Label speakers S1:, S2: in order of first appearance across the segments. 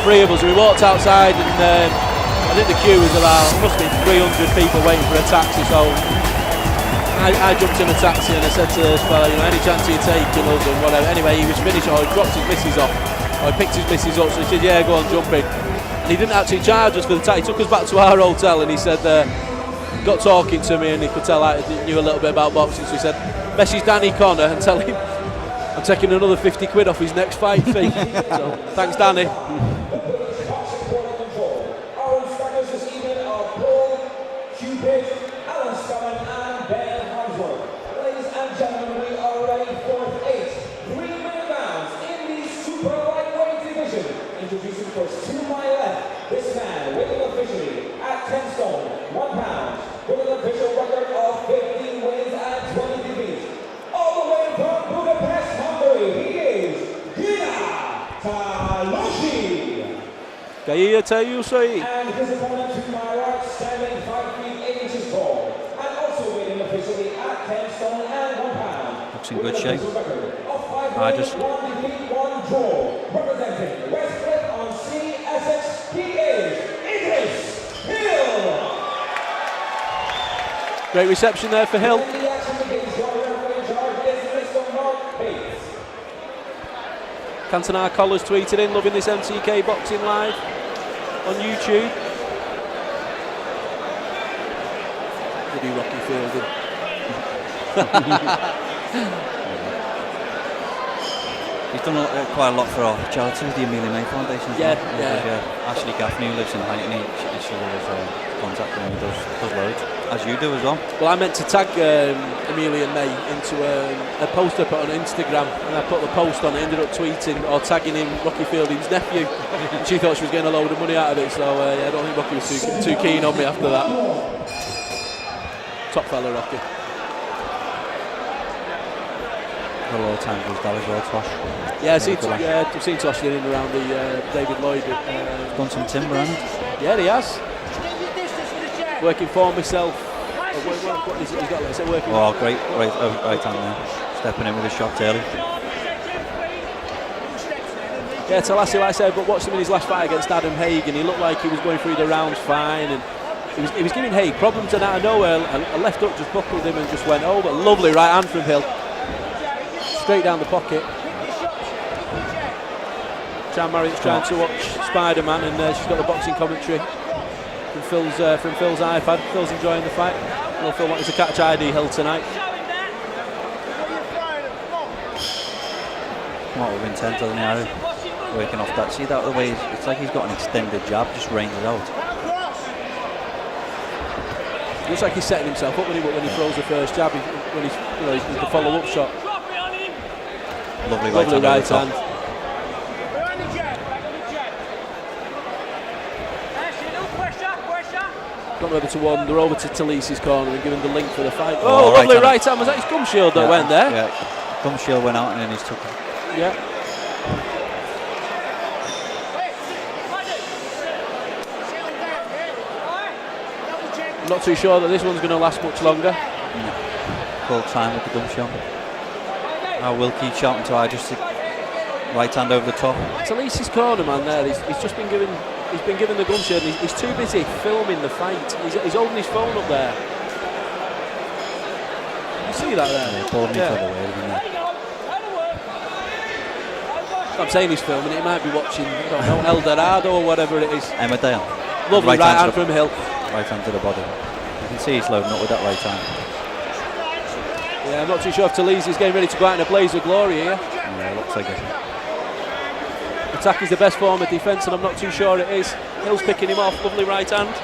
S1: three of us, and we walked outside, and I think the queue was about, must have been 300 people waiting for a taxi, so I jumped in a taxi and I said to this fella, you know, any chance you take in us and whatever. Anyway, he was finished, or he dropped his missus off, or he picked his missus up, so he said, yeah, go on, jump in. And he didn't actually charge us for the taxi. He took us back to our hotel, and he said, got talking to me, and he could tell I knew a little bit about boxing, so he said, message Danny Connor and tell him I'm taking another 50 quid off his next fight fee. So, thanks, Danny.
S2: Introducing first to my left, this man weighing officially at 10 stone, 1 pound, with an official record of 15 wins and 20 defeats. All the way from Budapest, Hungary, he is Gyula TALLOSI. And his opponent to my right, standing 5 feet 8 inches tall, and also weighing officially at 10 stone and 1 pound.
S3: Looks in good shape.
S2: I just 1 defeat, 1 draw, representing West. He is Idris Hill.
S1: Great reception there for Hill. Cantona Collars tweeted in, loving this MTK boxing live on YouTube. They do Rocky Fielding.
S3: He's done quite a lot for our charity, the Amelia May Foundation.
S1: Yeah.
S3: Ashley Gaffney, who lives in Hackney, she was contacting him, does loads, as you do as well.
S1: Well, I meant to tag Amelia May into a post I put on Instagram, and I put the post on, I ended up tweeting or tagging him Rocky Fielding's nephew. And she thought she was getting a load of money out of it, so yeah, I don't think Rocky was too keen on me after that. Top fella, Rocky.
S3: A lot of time for his dad as well, Tosh.
S1: Yeah, I've seen Tosh in and around the David Lloyd.
S3: Done some timber, hasn't he?
S1: Yeah, he has. Working for myself. What is it he's got? Let's say working.
S3: Oh, great right hand there. Stepping in with a shot early.
S1: Yeah, TALLOSI, like I said, but watched him in his last fight against Adam Haig, and he looked like he was going through the rounds fine, and he was giving Haig problems, and out of nowhere, a left hook just buckled him and just went over. Lovely right hand from Hill. Straight down the pocket. Jan Marriott's trying to watch Spider-Man, and she's got the boxing commentary from Phil's iPad. Phil's enjoying the fight. Well, Phil wanted to catch ID Hill tonight.
S3: Come out with intent, doesn't he, Harry? Working off that. See that the way it's like he's got an extended jab, just ranges out.
S1: Looks like he's setting himself up when he throws the first jab. When he's the follow-up shot.
S3: Lovely
S1: right hand. Gone over to one, they're over to Talisi's corner and given the link for the fight. Oh, lovely right hand. Was that his gum shield that went there?
S3: Yeah, gum shield went out and then he's took it.
S1: Yeah. I'm not too sure that this one's going to last much longer.
S3: Full time with the gum shield. Now will keep shouting to Idris, right hand over the top.
S1: Talisi's corner man there, he's just been given the gun shield, and he's too busy filming the fight. He's holding his phone up there. You see that there?
S3: Yeah, boarding each other away, isn't it?
S1: I'm saying he's filming it, he might be watching, I don't know, El Dorado or whatever it is.
S3: Emmerdale.
S1: Lovely right hand from Hill.
S3: Right hand to the body. You can see he's loading up with that right hand.
S1: Yeah, I'm not too sure if Talisi's getting ready to go out in a blaze of glory here.
S3: Yeah, it looks like it.
S1: Attack is the best form of defence, and I'm not too sure it is. Hill's picking him off, lovely right hand.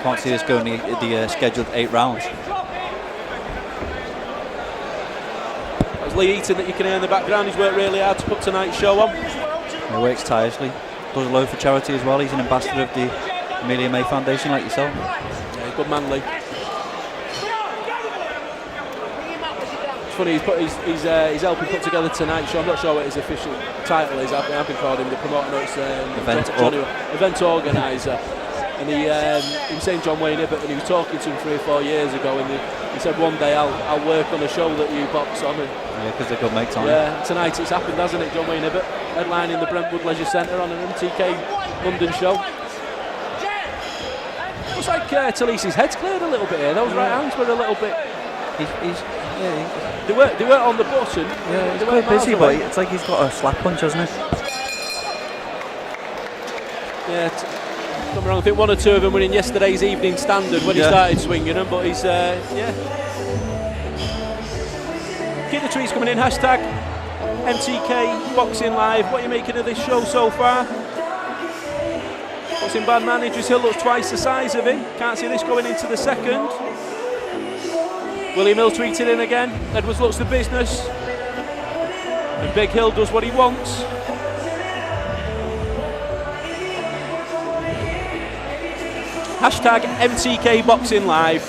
S3: Can't see this going the scheduled 8 rounds.
S1: There's Lee Eaton that you can hear in the background. He's worked really hard to put tonight's show on.
S3: He works tirelessly. Does a load for charity as well. He's an ambassador of the Amelia May Foundation, like yourself.
S1: Yeah, good man, Lee. It's funny, he's helping put together tonight's show. I'm not sure what his official title is. I've been called him the promoter. No, it's event organiser. And he was saying John Wayne Ibbott, and he was talking to him 3 or 4 years ago, and he said one day I'll work on a show that you box on. And
S3: yeah, because they're good mates on.
S1: Yeah, tonight it's happened, hasn't it? John Wayne Ibbott headlining the Brentwood Leisure Centre on an MTK London show. Looks like Tallosi's head's cleared a little bit here. Those right hands were a little bit. They weren't on the button.
S3: Yeah, he's quite busy, but it's like he's got a slap punch, hasn't he?
S1: Yeah, don't be wrong. I think 1 or 2 of them were in yesterday's Evening Standard when he started swinging them, but he's Keep the tweets coming in. Hashtag MTK Boxing Live. What are you making of this show so far? Boxing bad man Idris Hill looks twice the size of him. Can't see this going into the second. William Hill tweeted in again. Edwards looks the business, and Big Hill does what he wants. Hashtag MTK Boxing Live.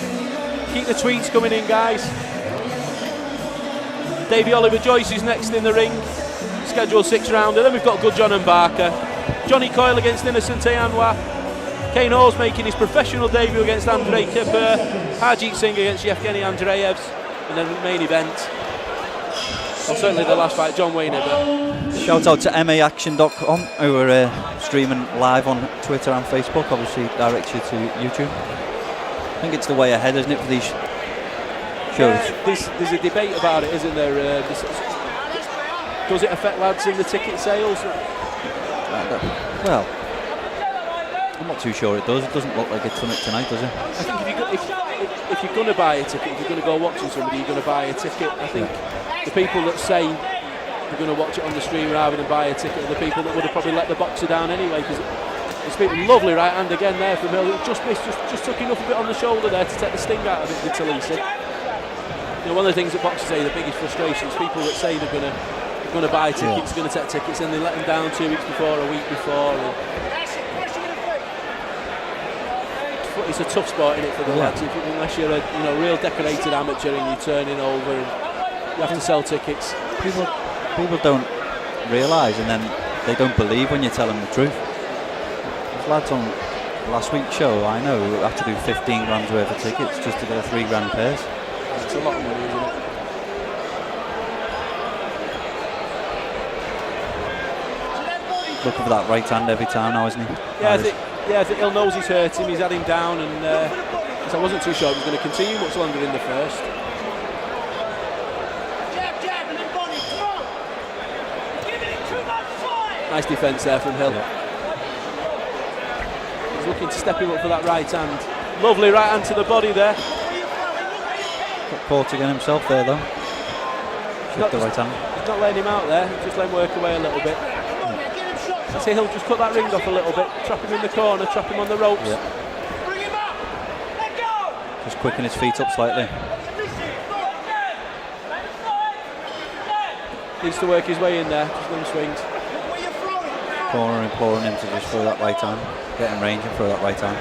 S1: Keep the tweets coming in, guys. Davey Oliver Joyce is next in the ring. Scheduled 6 rounder. Then we've got Good John and Barker. Johnny Coyle against Innocent Anwar. Kane Hall's making his professional debut against Andrei Kipper. Harjeet Singh against Yevgeny Andreevs. And then the main event, well, certainly the last fight, John Wayne Ibbott.
S3: Shout out to maaction.com, who are streaming live on Twitter and Facebook. Obviously directs you to YouTube. I think it's the way ahead, isn't it, for these shows?
S1: There's a debate about it, isn't there? Does it affect lads in the ticket sales?
S3: Well, I'm not too sure it does. It doesn't look like it's something tonight, does it?
S1: I think if you're going to buy a ticket, if you're going to go watching somebody, you're going to buy a ticket. I think the people that say they're going to watch it on the stream rather than buy a ticket are the people that would have probably let the boxer down anyway, because it's been lovely right hand again there from Hill. Just missed, just took enough of it on the shoulder there to take the sting out of it with Tallosi. You know, one of the things that boxers say, the biggest frustration is people that say they're going to buy tickets, going to take tickets, and they let them down 2 weeks before, a week before. It's a tough sport, isn't it, for the lads? Unless you're a real decorated amateur and you're turning over, and you have to sell tickets.
S3: People don't realise, and then they don't believe when you tell them the truth. There's lads on last week's show, I know, who have to do 15 grand's worth of tickets just to get a 3 grand purse.
S1: It's a lot of money, isn't it?
S3: Looking for that right hand every time now, isn't he?
S1: Yeah, I think Hill knows he's hurt him. He's had him down, and so I wasn't too sure he was going to continue much longer in the first. Nice defence there from Hill. He's looking to step him up for that right hand. Lovely right hand to the body there.
S3: Got caught again himself there though. The right hand.
S1: He's not letting him out there. Just let him work away a little bit. I see Hill just cut that ring off a little bit, trap him in the corner, trap him on the ropes.
S3: Yeah. Just quicken his feet up slightly.
S1: Needs to work his way in there, just let him swings.
S3: Corner imploring him to just throw that right hand, get in range and throw that right hand.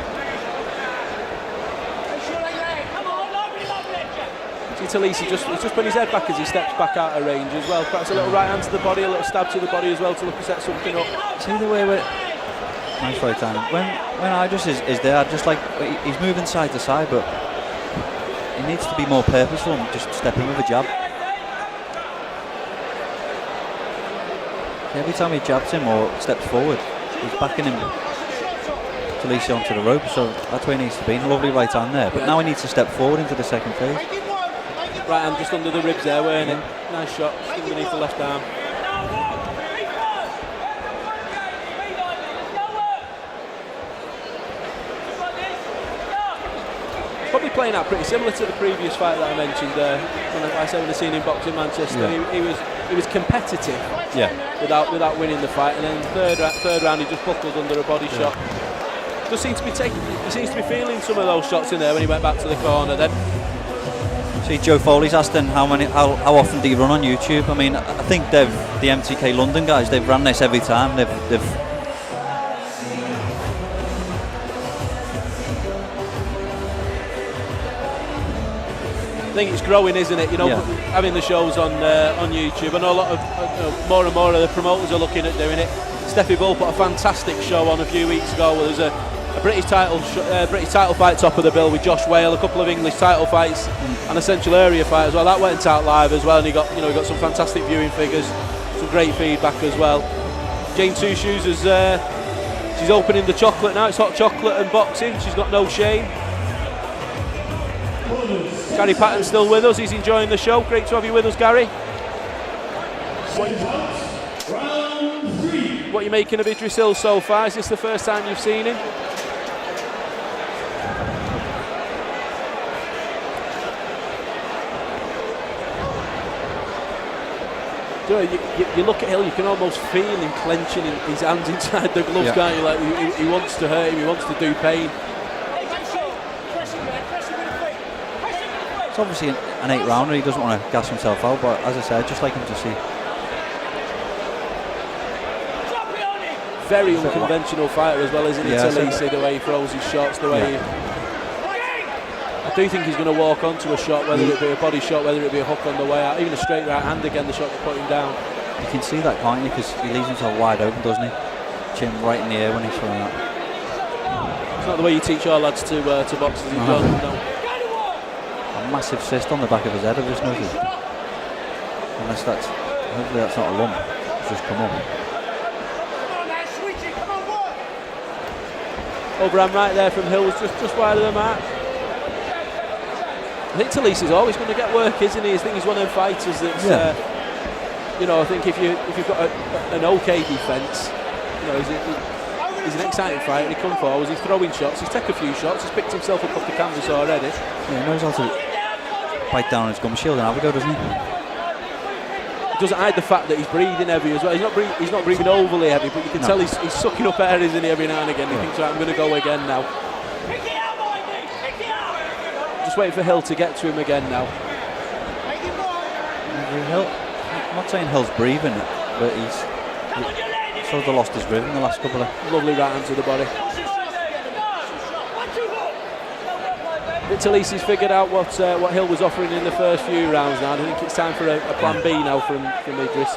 S1: Tallosi he's just put his head back as he steps back out of range as well. Perhaps a little right hand to the body, a little stab to the body as well to look to set something up.
S3: See the way nice right hand. When Idris is there, just like he's moving side to side, but he needs to be more purposeful and just step in with a jab. Every time he jabs him or steps forward, he's backing him Tallosi onto the rope, so that's where he needs to be. Lovely right hand there, but now he needs to step forward into the second phase.
S1: Right hand just under the ribs there, weren't it? Nice shot, just underneath the left arm. Probably playing out pretty similar to the previous fight that I mentioned. When I said when I seen him box in Manchester, he was competitive.
S3: Yeah.
S1: Without winning the fight, and then third round he just buckled under a body shot. He seems to be feeling some of those shots in there when he went back to the corner then.
S3: See, Joe Foley's asking how often do you run on YouTube? I mean, I think the MTK London guys, they've run this every time. I
S1: think it's growing, isn't it? Having the shows on YouTube. I know a lot of more and more of the promoters are looking at doing it. Steffi Bull put a fantastic show on a few weeks ago where there's a a British title fight top of the bill with Josh Whale, a couple of English title fights, and a Central Area fight as well. That went out live as well, and he got some fantastic viewing figures, some great feedback as well. Jane Two Shoes is she's opening the chocolate now. It's hot chocolate and boxing. She's got no shame. Gary Patton's still with us. He's enjoying the show. Great to have you with us, Gary. What are you making of Idris Hill so far? Is this the first time you've seen him? You look at Hill, you can almost feel him clenching his hands inside the gloves, can't you? Like he wants to hurt him, he wants to do pain.
S3: It's obviously an 8-rounder, he doesn't want to gas himself out, but as I said, I'd just like him to see.
S1: Very unconventional fighter as well, isn't he? Talisi, the way he throws his shots, the way I do think he's going to walk onto a shot, whether it be a body shot, whether it be a hook on the way out, even a straight right hand again, the shot to put him down.
S3: You can see that, can't you? Because he leaves himself wide open, doesn't he? Chin right in the air when he's throwing that.
S1: It's not the way you teach our lads to box, as he's done. No.
S3: A massive cyst on the back of his head, I've just noticed. Unless hopefully that's not a lump, it's just come up.
S1: Overhand right there from Hill was just wide of the mark. I think Talisi's always going to get work, isn't he? I think he's one of them fighters that's, I think if you've got an okay defence, he's an exciting fighter. He come forwards, he's throwing shots, he's taken a few shots, he's picked himself up off the canvas already.
S3: Yeah, he knows how to bite down on his gum shield and have a go, doesn't he?
S1: He doesn't hide the fact that he's breathing heavy as well. He's not breathing overly heavy, but you can tell he's sucking up air, isn't he, every now and again. He thinks, right, I'm going to go again now. Just waiting for Hill to get to him again now.
S3: I'm not saying Hill's breathing, but he's sort of lost his rhythm the last couple of...
S1: Lovely right hand to the body. Talisi's figured out what Hill was offering in the first few rounds now. I think it's time for a plan B now from Idris.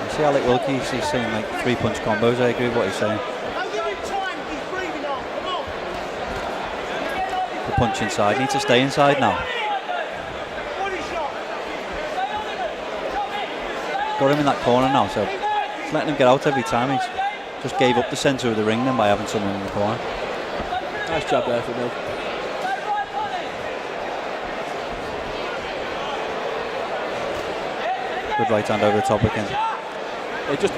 S3: You see Alec Wilkie, he's saying like 3-punch combos. I agree with what he's saying. The punch inside, needs to stay inside now. Got him in that corner now, so it's letting him get out every time. He's just gave up the centre of the ring then by having someone in the corner.
S1: Nice job there from Hill.
S3: Good right hand over the top again.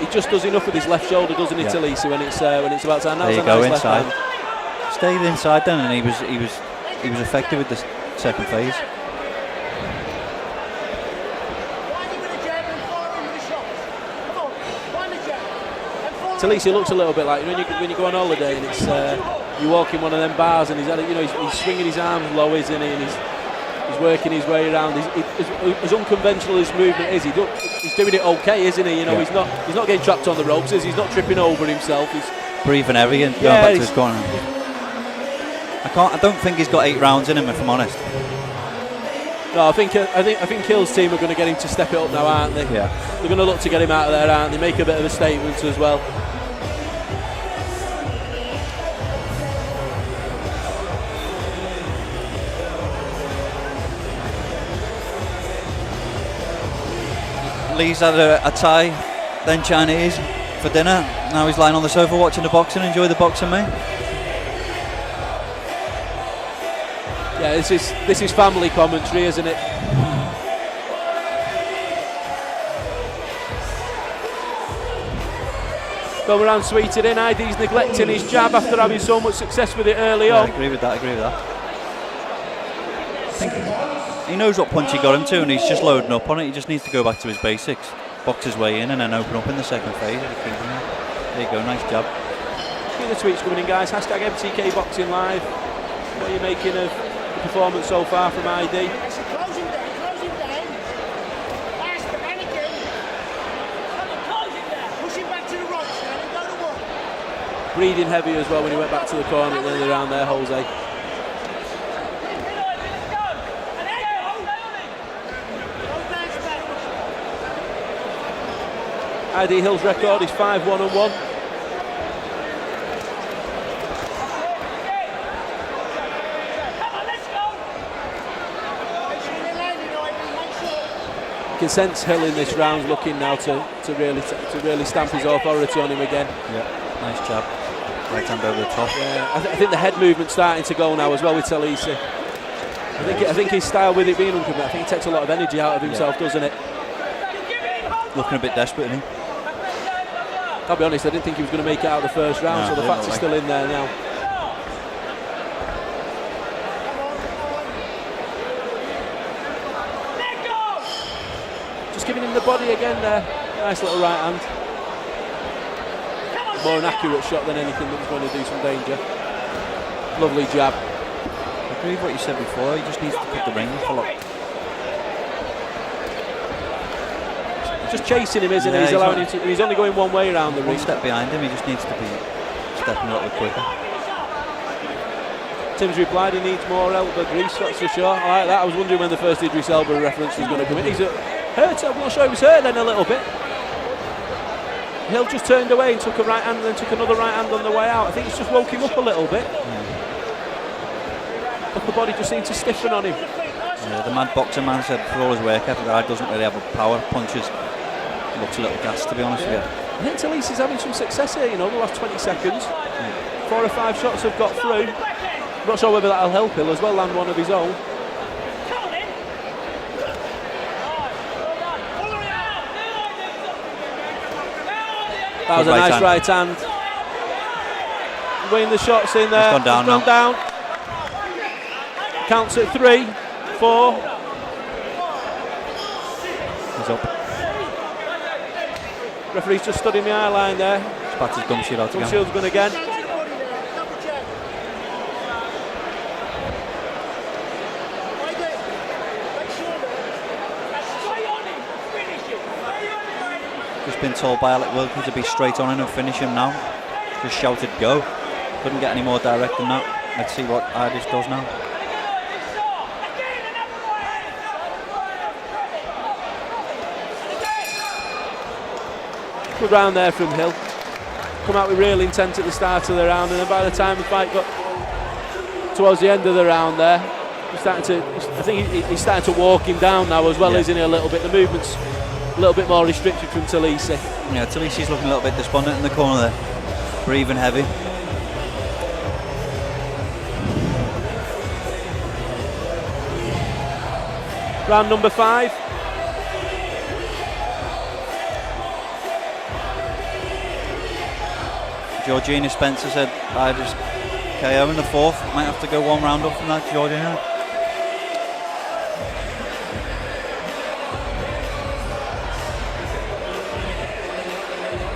S1: He just does enough with his left shoulder, doesn't he, Talisi, when it's about time.
S3: There you go, inside. Stayed inside then, and he was effective with the second phase.
S1: Talisi looks a little bit like when you go on holiday and it's you walk in one of them bars and he's swinging his arms low, isn't he? And he's working his way around. As unconventional as movement is, he's doing it okay, isn't he? He's not getting trapped on the ropes. He's not tripping over himself. He's
S3: breathing heavy and going back to his corner. I don't think he's got 8 rounds in him, if I'm honest.
S1: No, I think Hill's team are going to get him to step it up now, aren't they?
S3: Yeah.
S1: They're going to look to get him out of there, aren't they? Make a bit of a statement as well.
S3: Lee's had a Thai, then Chinese for dinner. Now he's lying on the sofa watching the boxing. Enjoy the boxing, mate.
S1: Yeah, this is family commentary, isn't it? Going around sweeted in. ID's neglecting his jab after having so much success with it early on.
S3: I agree with that. I think he knows what punch he got him to, and he's just loading up on it. He just needs to go back to his basics, box his way in, and then open up in the second phase. There you go, nice jab.
S1: The tweets coming in, guys. Hashtag MTK Boxing Live. What are you making of the performance so far from ID? Breathing heavy as well when he went back to the corner at the end of the round there, Jose. ID Hill's record is 5-1-1. You can sense Hill in this round looking now to really stamp his authority on him again.
S3: Yeah, nice jab. Right hand over the top.
S1: Yeah, I think the head movement's starting to go now as well with TALLOSI. I think his style with it being uncommit, I think it takes a lot of energy out of himself, doesn't it?
S3: Looking a bit desperate, isn't he?
S1: I'll be honest, I didn't think he was going to make it out of the first round,
S3: No,
S1: so the fact he's still in there now. Just giving him the body again there. Nice little right hand. More an accurate shot than anything that was going to do some danger. Lovely jab.
S3: I agree with what you said before, he just needs to cut the ring off a lot.
S1: Just chasing him, isn't he? He's allowing him to, he's only going one way around the ring.
S3: One step behind him, he just needs to be stepping a little quicker.
S1: Tim's replied he needs more elbow grease, that's for sure. I like that. I was wondering when the first Idris elbow reference was going to come in. He's hurt, I'm not sure he was hurt then a little bit. Hill just turned away and took a right hand and then took another right hand on the way out. I think it's just woke him up a little bit. Upper body just seemed to stiffen on him.
S3: Yeah, the Mad Boxer man said for all his work ethic that doesn't really have a power. Punches looks a little gassed, to be honest with you.
S1: I think TALLOSI's having some success here, you know, the last 20 seconds. 4 or 5 shots have got through. I'm not sure whether that'll help Hill as well, land one of his own. That was a nice right hand. Weighing the shots in there.
S3: It's gone down.
S1: Counts at 3, 4.
S3: He's up.
S1: Referee's just stood in the eye line there.
S3: Spat his gum shield out again.
S1: Gum shield's gone again.
S3: Just been told by Alec Wilkie to be straight on him and finish him now. Just shouted go. Couldn't get any more direct than that. Let's see what Idris does now.
S1: Good round there from Hill. Come out with real intent at the start of the round, and then by the time the fight got towards the end of the round there, I think he's starting to walk him down now as well, isn't he, a little bit. The movement's a little bit more restricted from TALLOSI.
S3: Yeah, TALLOSI's looking a little bit despondent in the corner there. Breathing heavy.
S1: Round number 5.
S3: Georgina Spencer said I just KO in the 4th. Might have to go one round up from that, Georgina.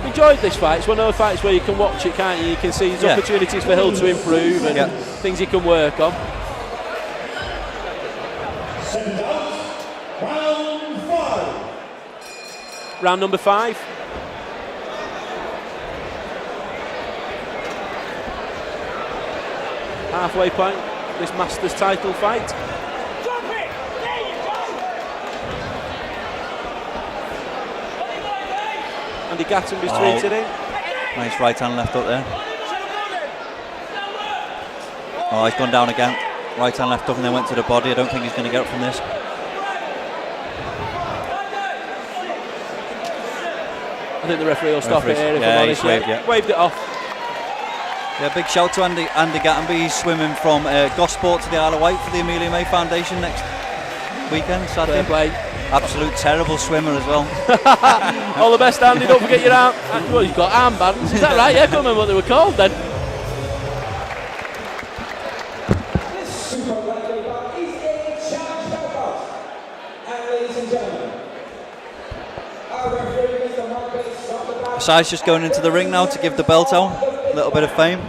S1: Enjoyed this fight. It's one of those fights where you can watch it, can't you? You can see there's opportunities for Hill to improve and things he can work on.
S2: Round 5.
S1: Round number 5. Halfway point, this Masters title fight.
S2: Drop it! There you go!
S1: Andy Gattenby's treated him.
S3: Nice right hand left up there. Oh, he's gone down again. Right hand left up and then went to the body. I don't think he's going to get up from this.
S1: I think the referee will stop it here if I'm honest. Waved it off.
S3: Yeah, big shout to Andy Gattenby. He's swimming from Gosport to the Isle of Wight for the Amelia May Foundation next weekend, Saturday.
S1: Fair play.
S3: Absolute terrible swimmer as well.
S1: All the best, Andy. Don't forget your arm. Well, you've got armbands. Is that right? Yeah, I can't remember what they were called then.
S2: This super lightweight bout is a challenge knockout. And ladies and gentlemen, our referee, Mr. Marcus,
S3: Besides just going into the ring now to give the belt out, a little bit of fame.